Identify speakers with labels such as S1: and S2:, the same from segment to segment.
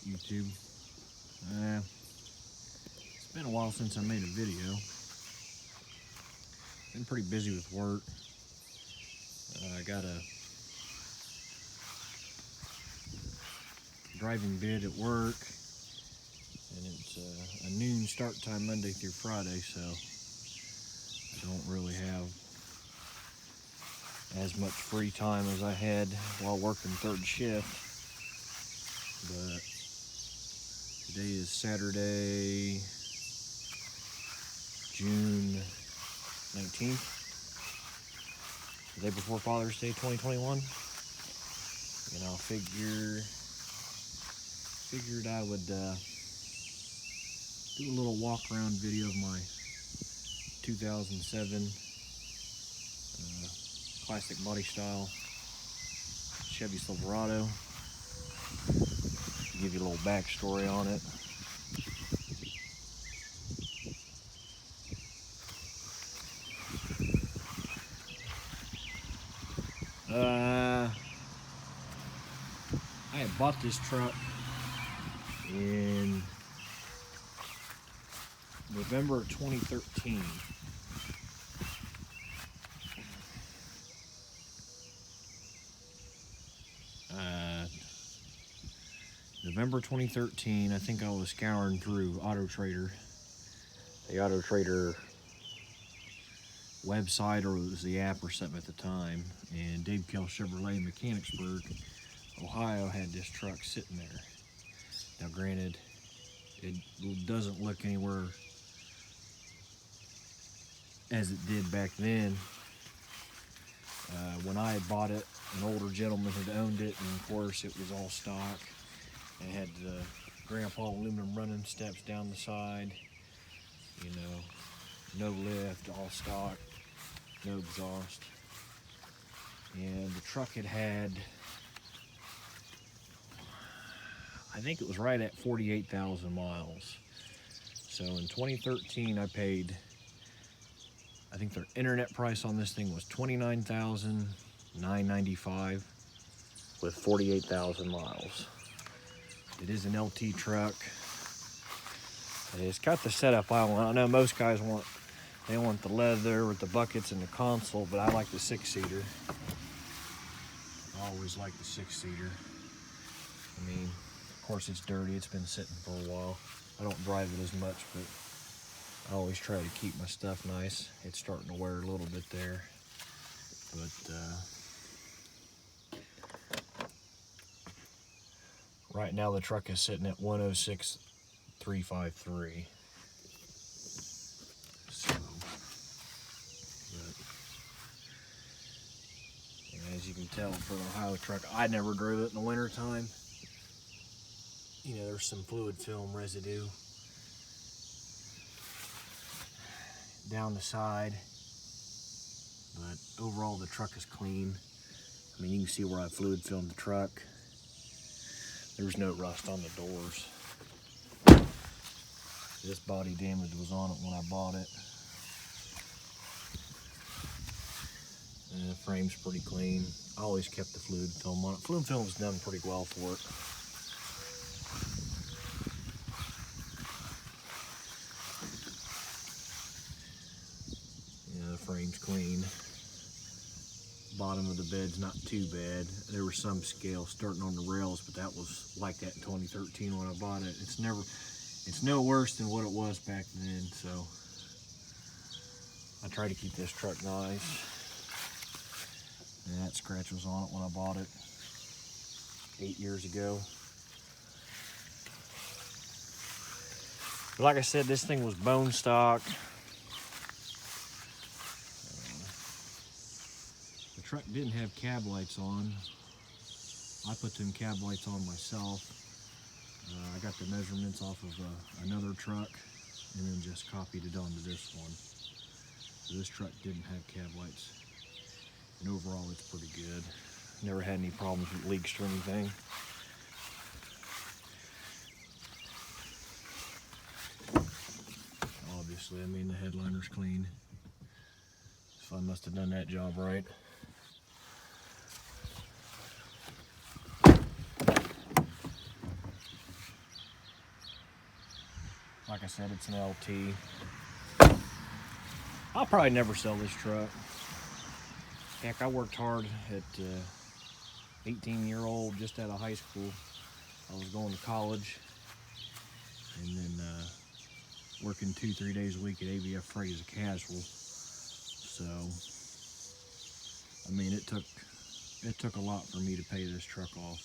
S1: Alright, YouTube. It's been a while since I made a video. Been pretty busy with work. I got a driving bid at work, and it's a noon start time Monday through Friday, so I don't really have as much free time as I had while working third shift. But today is Saturday, June 19th, the day before Father's Day 2021, and I figured I would do a little walk around video of my 2007 classic body style Chevy Silverado. Give you a little backstory on it. I had bought this truck in November of 2013. November 2013, I think I was scouring through Auto Trader, the Auto Trader website, or it was the app or something at the time, and Dave Kell Chevrolet in Mechanicsburg, Ohio had this truck sitting there. Now granted, it doesn't look anywhere as it did back then. When I had bought it, an older gentleman had owned it, and of course it was all stock. It had the grandpa aluminum running steps down the side, you know, no lift, all stock, no exhaust. And the truck had, I think it was right at 48,000 miles. So in 2013, I paid, I think their internet price on this thing was $29,995 with 48,000 miles. It is an LT truck. It's got the setup I want. I know most guys want the leather with the buckets and the console, but I like the 6-seater. I always like the 6-seater. I mean, of course it's dirty. It's been sitting for a while. I don't drive it as much, but I always try to keep my stuff nice. It's starting to wear a little bit there, but right now the truck is sitting at 106,353. So, but, as you can tell, for an Ohio truck, I never drove it in the winter time. You know, there's some fluid film residue down the side, but overall the truck is clean. I mean, you can see where I fluid filmed the truck. There's no rust on the doors. This body damage was on it when I bought it. And the frame's pretty clean. I always kept the fluid film on it. Fluid film's done pretty well for it. Yeah, the frame's clean. Bottom of the bed's not too bad. There were some scales starting on the rails, but that was like that in 2013 when I bought it. It's no worse than what it was back then, so I try to keep this truck nice. And that scratch was on it when I bought it 8 years ago. But like I said, this thing was bone stock. The truck didn't have cab lights on. I put them cab lights on myself. I got the measurements off of another truck and then just copied it onto this one. So this truck didn't have cab lights. And overall it's pretty good. Never had any problems with leaks or anything. Obviously, I mean, the headliner's clean. So I must have done that job right. said, it's an LT. I'll probably never sell this truck. Heck, I worked hard at 18-year-old, just out of high school. I was going to college, and then working 2-3 days a week at ABF Freight as a casual. So, I mean, it took a lot for me to pay this truck off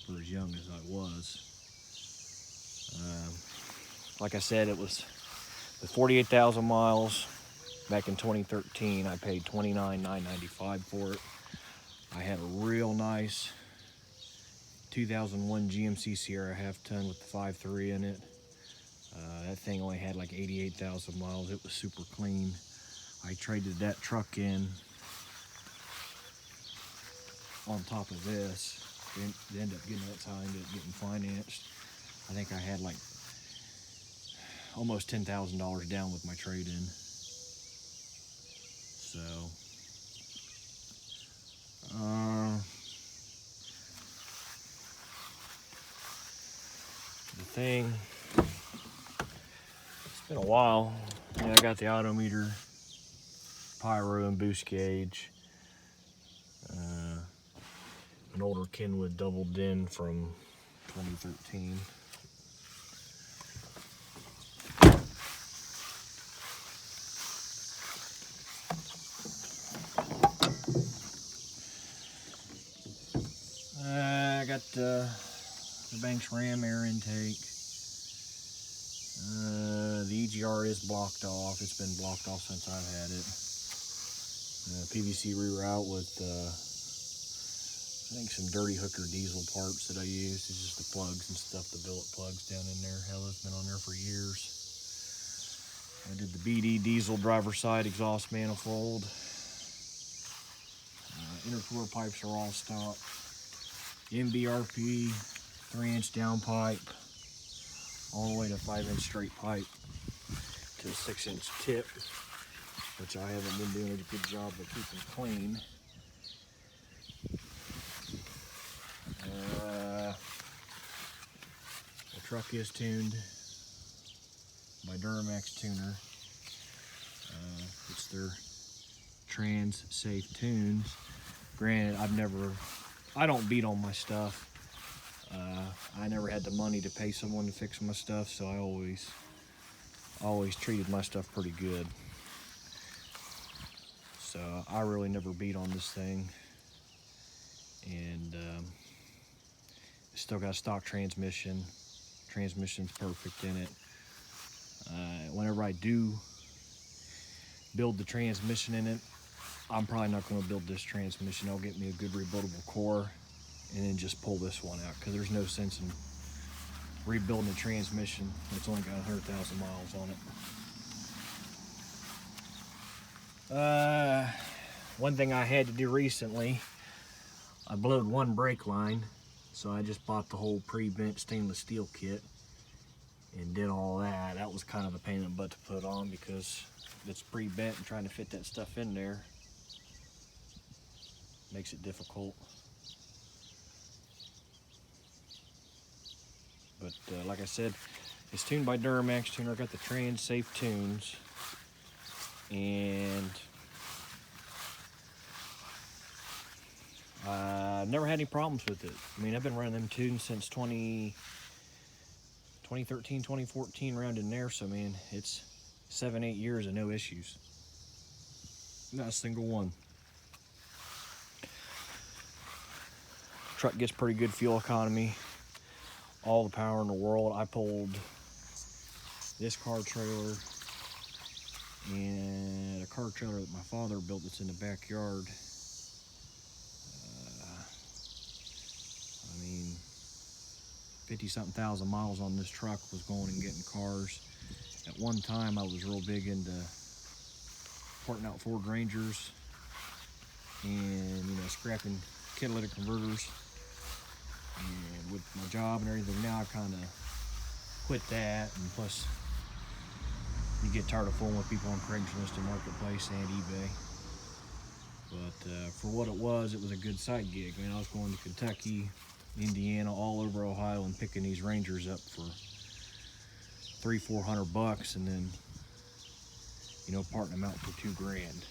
S1: for as young as I was. Like I said, it was with 48,000 miles back in 2013. I paid $29,995 for it. I had a real nice 2001 GMC Sierra half-ton with the 5.3 in it. That thing only had like 88,000 miles. It was super clean. I traded that truck in on top of this. They ended up getting that time, getting financed. I think I had like almost $10,000 down with my trade-in. So, the thing, it's been a while. Yeah, I got the odometer, pyro and boost gauge. An older Kenwood double din from 2013. I got the Banks Ram air intake. The EGR is blocked off. It's been blocked off since I've had it. PVC reroute with I think some dirty hooker diesel parts that I use. It's just the plugs and stuff, the billet plugs down in there. Hell, it's been on there for years. I did the BD diesel driver side exhaust manifold. Intercooler pipes are all stock. MBRP 3-inch down pipe, all the way to 5-inch straight pipe to a 6-inch tip, which I haven't been doing a good job of keeping clean. The truck is tuned by Duramax tuner. It's their trans safe tunes. Granted, I don't beat on my stuff. I never had the money to pay someone to fix my stuff, so I always treated my stuff pretty good. So I really never beat on this thing. And it's still got a stock transmission. Transmission's perfect in it. Whenever I do build the transmission in it, I'm probably not going to build this transmission. I'll get me a good rebuildable core and then just pull this one out, because there's no sense in rebuilding a transmission that's only got 100,000 miles on it. One thing I had to do recently, I blowed one brake line, so I just bought the whole pre-bent stainless steel kit and did all that. That was kind of a pain in the butt to put on, because it's pre-bent and trying to fit that stuff in there makes it difficult. But like I said, it's tuned by Duramax tuner. I got the trans safe tunes, and I've never had any problems with it. I mean, I've been running them tunes since 2013, 2014, around in there. So, man, it's 7-8 years and no issues. Not a single one. Truck gets pretty good fuel economy. All the power in the world. I pulled this car trailer and a car trailer that my father built that's in the backyard. I mean, 50-something thousand miles on this truck was going and getting cars. At one time, I was real big into porting out Ford Rangers and, you know, scrapping catalytic converters. And with my job and everything now, I kind of quit that. And plus, you get tired of fooling with people on Craigslist and Marketplace and eBay. But for what it was a good side gig. I mean, I was going to Kentucky, Indiana, all over Ohio, and picking these Rangers up for $300-400 bucks, and then, you know, parting them out for $2 grand.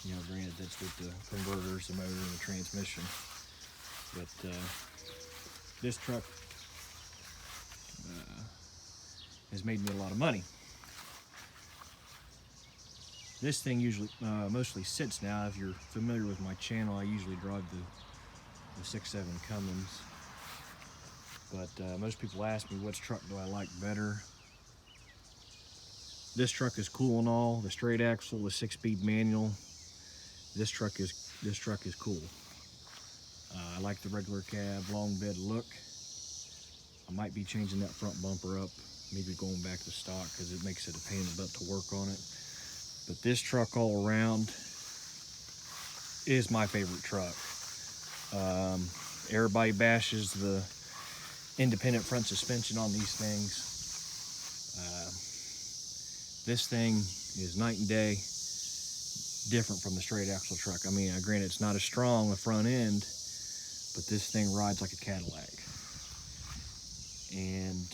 S1: You know, granted, that's with the converters, the motor, and the transmission. But this truck has made me a lot of money. This thing usually mostly sits now. If you're familiar with my channel, I usually drive the 6.7 Cummins. But most people ask me, which truck do I like better? This truck is cool and all. The straight axle, the 6-speed manual. This truck is cool. I like the regular cab, long bed look. I might be changing that front bumper up, maybe going back to stock because it makes it a pain in the butt to work on it. But this truck all around is my favorite truck. Everybody bashes the independent front suspension on these things. This thing is night and day different from the straight axle truck. I mean, granted, it's not as strong a front end, but this thing rides like a Cadillac. And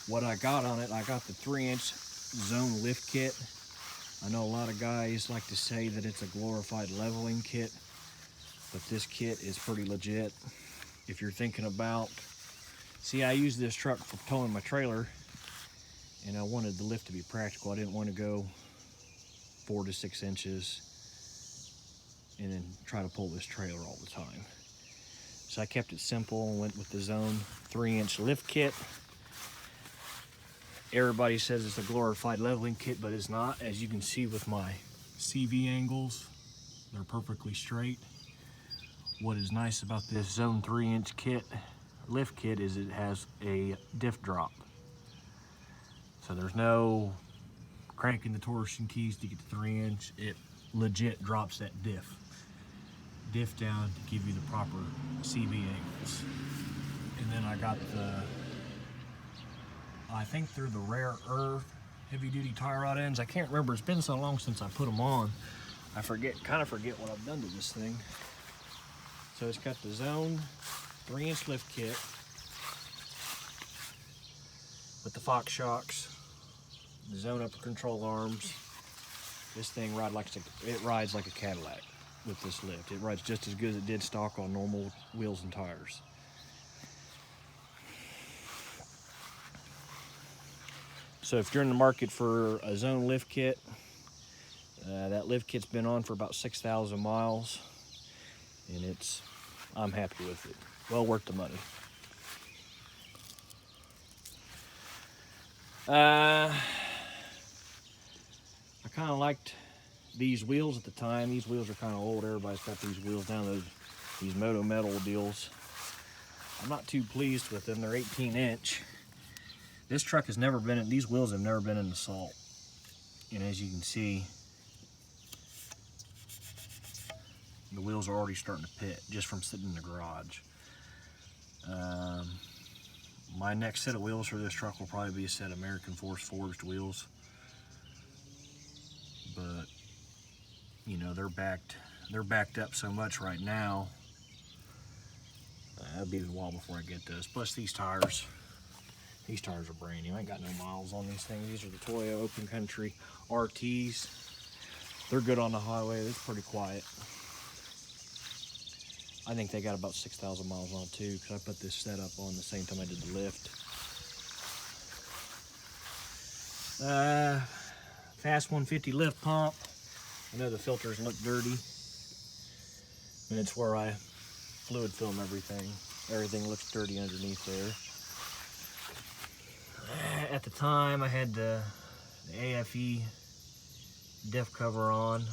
S1: what I got on it, I got the 3-inch zone lift kit. I know a lot of guys like to say that it's a glorified leveling kit, but this kit is pretty legit. If you're thinking about, see, I use this truck for towing my trailer, and I wanted the lift to be practical. I didn't want to go 4 to 6 inches and then try to pull this trailer all the time. So I kept it simple and went with the Zone 3-inch lift kit. Everybody says it's a glorified leveling kit, but it's not. As you can see with my CV angles, they're perfectly straight. What is nice about this Zone 3-inch kit, lift kit, is it has a diff drop. So there's no cranking the torsion keys to get to 3-inch. It legit drops that diff down to give you the proper CV angles. And then I got I think they're the Rare Earth heavy duty tie rod ends. I can't remember, it's been so long since I put them on. I kind of forget what I've done to this thing. So it's got the Zone 3-inch lift kit with the Fox shocks, the Zone upper control arms. This thing rides like a Cadillac with this lift. It rides just as good as it did stock on normal wheels and tires. So if you're in the market for a Zone lift kit, that lift kit's been on for about 6,000 miles, and I'm happy with it. Well worth the money. I kind of liked these wheels at the time. These wheels are kind of old. Everybody's got these wheels down, these Moto Metal deals. I'm not too pleased with them. They're 18-inch. This truck has never been in, these wheels have never been in the salt. And as you can see, the wheels are already starting to pit just from sitting in the garage. My next set of wheels for this truck will probably be a set of American forged wheels. But, you know, they're backed up so much right now. It'll be a while before I get those. Plus these tires are brand new. I ain't got no miles on these things. These are the Toyo Open Country RTs. They're good on the highway. It's pretty quiet. I think they got about 6,000 miles on it too, because I put this setup on the same time I did the lift. Fast 150 lift pump. I know the filters look dirty, and it's where I fluid film everything. Everything looks dirty underneath there. At the time, I had the AFE diff cover on.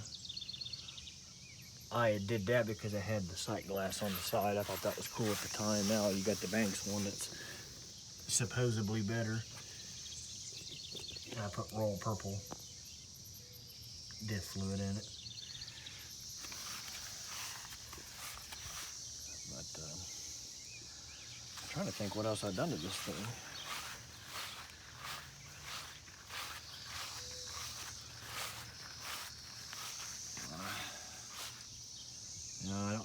S1: I did that because I had the sight glass on the side. I thought that was cool at the time. Now you got the Banks one that's supposedly better. And I put Royal Purple diff fluid in it. But I'm trying to think what else I've done to this thing.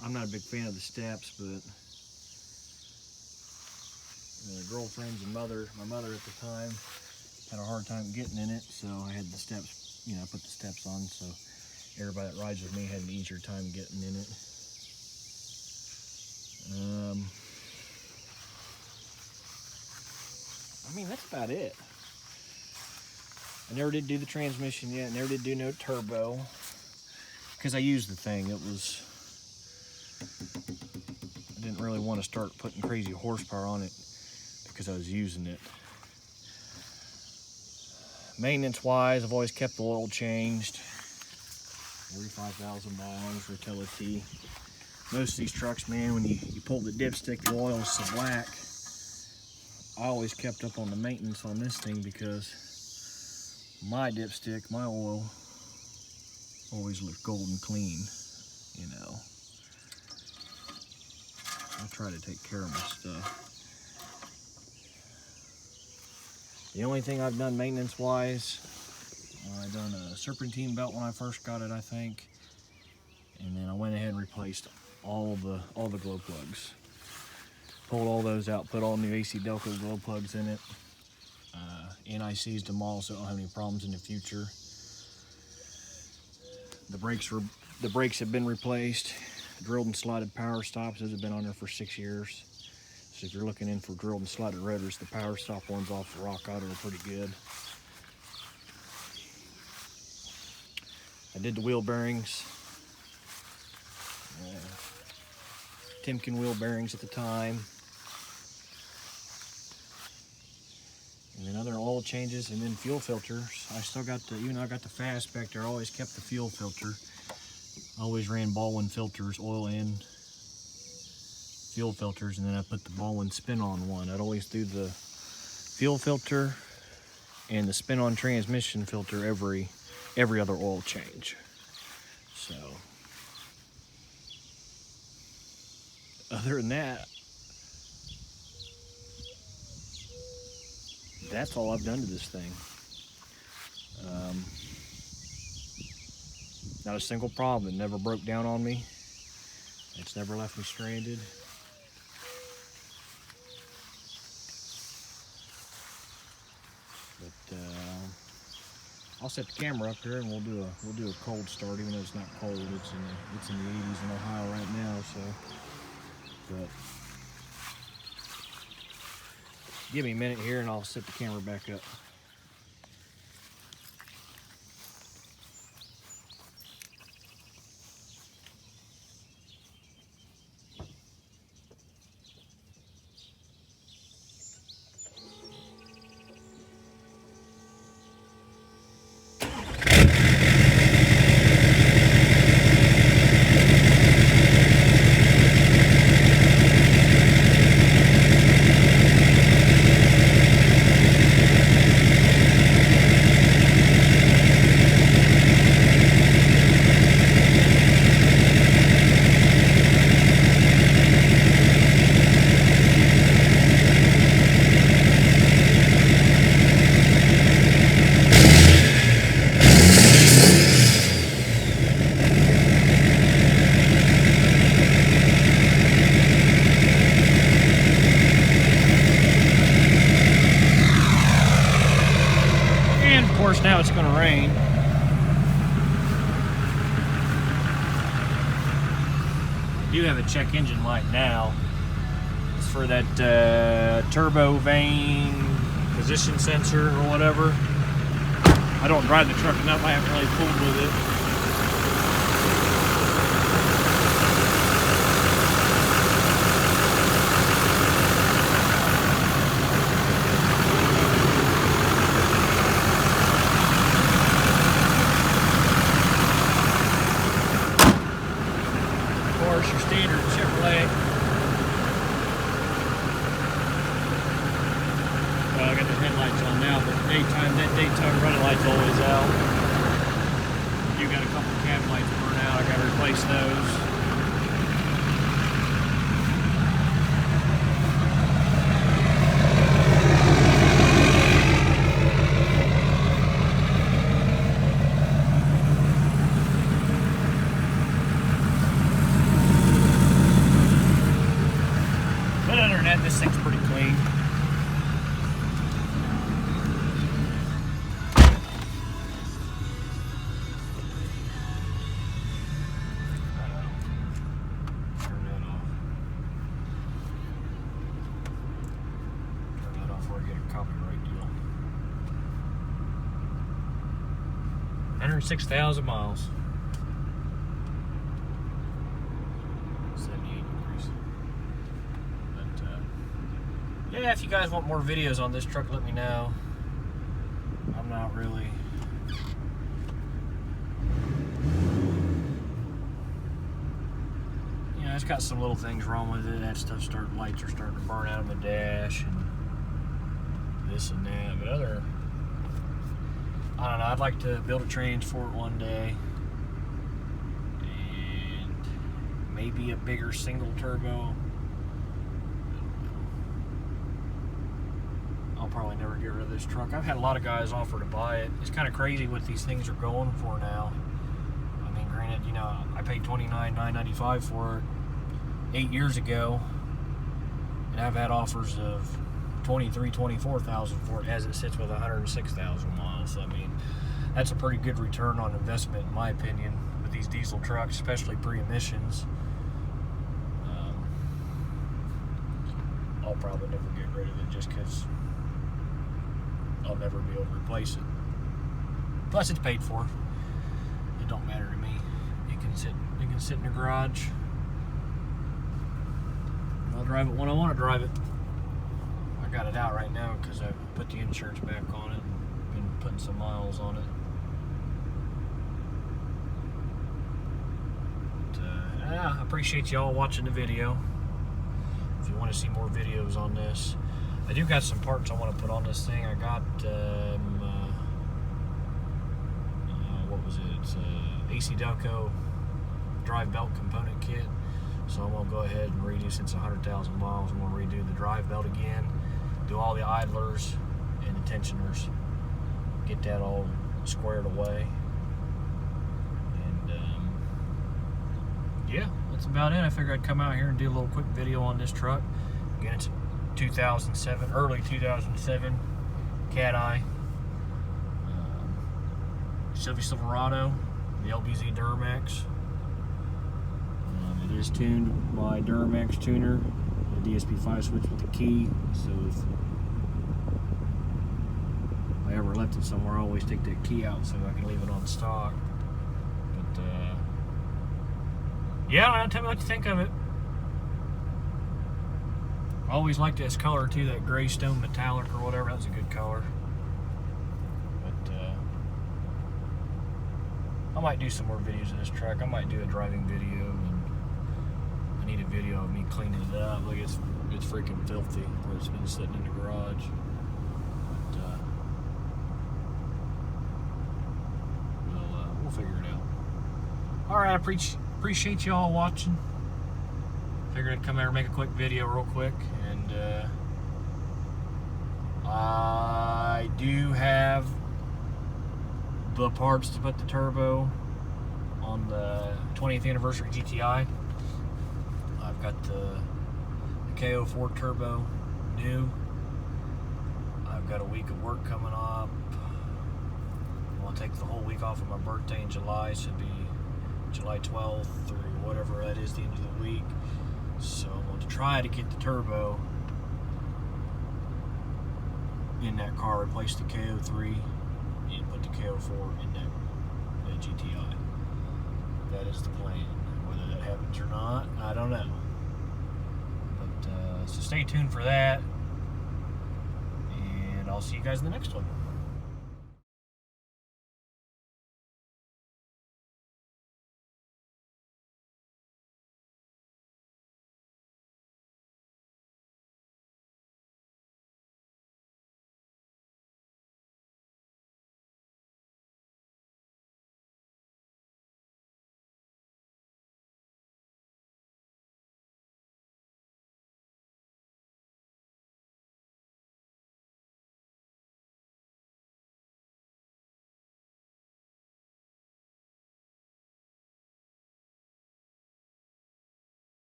S1: I'm not a big fan of the steps, but girlfriends and my mother at the time had a hard time getting in it, so I had the steps, you know, I put the steps on so everybody that rides with me had an easier time getting in it. I mean, that's about it. I never did do the transmission yet. Never did do no turbo because I used the thing. I didn't really want to start putting crazy horsepower on it because I was using it. Maintenance wise, I've always kept the oil changed. 45,000 miles, Rotility. Most of these trucks, man, when you pull the dipstick, the oil is so black. I always kept up on the maintenance on this thing because my dipstick, my oil, always looked golden clean, you know. I try to take care of my stuff. The only thing I've done maintenance-wise, I done a serpentine belt when I first got it, I think, and then I went ahead and replaced all the glow plugs. Pulled all those out, put all new AC Delco glow plugs in it. NIC'd them all so I don't have any problems in the future. The brakes have been replaced. Drilled and slotted power stops, those have been on there for 6 years. So if you're looking in for drilled and slotted rotors, the power stop ones off the Rock Auto are pretty good. I did the wheel bearings. Timken wheel bearings at the time. And then other oil changes, and then fuel filters. I still got the, even though I got the fast back there, I always kept the fuel filter. I always ran Baldwin filters, oil in, fuel filters, and then I put the Baldwin spin-on one. I'd always do the fuel filter and the spin-on transmission filter every other oil change. So, other than that, that's all I've done to this thing. Not a single problem. It never broke down on me. It's never left me stranded. But I'll set the camera up here and we'll do a cold start, even though it's not cold. It's in the 80s in Ohio right now. So, but give me a minute here and I'll set the camera back up. Now it's going to rain. I do have a check engine light now. It's for that turbo vane position sensor or whatever. I don't drive the truck enough. I haven't really fooled with it. Your standard Chevrolet. Well, I got the headlights on now, but that daytime running light's always out. You got a couple of cab lights burnt out. I got to replace those. This thing's pretty clean. 106,000 miles. 78 degrees. But yeah, if you guys want more videos on this truck, let me know. I'm not really. You know, it's got some little things wrong with it. That stuff lights are starting to burn out on the dash and this and that. But other, I don't know. I'd like to build a trans for it one day, and maybe a bigger single turbo. I'll probably never get rid of this truck. I've had a lot of guys offer to buy it. It's kind of crazy what these things are going for now. I mean, granted, you know, I paid $29,995 for it 8 years ago, and I've had offers of $23,000, $24,000 for it as it sits with 106,000 miles. So, I mean, that's a pretty good return on investment, in my opinion, with these diesel trucks, especially pre-emissions. I'll probably never get rid of it just because I'll never be able to replace it. Plus, it's paid for. It don't matter to me. It can sit in the garage. I'll drive it when I want to drive it. I got it out right now because I put the insurance back on it and been putting some miles on it. But, I appreciate y'all watching the video. If you want to see more videos on this, I do got some parts I want to put on this thing. I got what was it? It's AC Delco drive belt component kit. So I'm gonna go ahead and redo, since 100,000 miles, I'm gonna redo the drive belt again, do all the idlers and the tensioners, get that all squared away. And yeah, that's about it. I figured I'd come out here and do a little quick video on this truck. Again, it's a 2007, early 2007 Cat Eye Chevy Silverado, the LBZ Duramax. It is tuned by Duramax tuner, the DSP5 switch with the key. So if I ever left it somewhere, I always take that key out so I can leave it on stock. But yeah, tell me what you think of it. I always liked this color too, that gray stone metallic or whatever. That's a good color. But I might do some more videos of this truck. I might do a driving video, and I need a video of me cleaning it up. Like it's freaking filthy where it's been sitting in the garage. But we'll figure it out. All right, I appreciate y'all watching. Figured I'd come here and make a quick video real quick, and I do have the parts to put the turbo on the 20th anniversary GTI. I've got the KO4 turbo new. I've got a week of work coming up. I'm gonna take the whole week off of my birthday in July, so it'll be July 12th or whatever that is, the end of the week. So I'm going to try to get the turbo in that car, replace the KO3, and put the KO4 in that GTI. That is the plan. Whether that happens or not, I don't know. But so stay tuned for that, and I'll see you guys in the next one.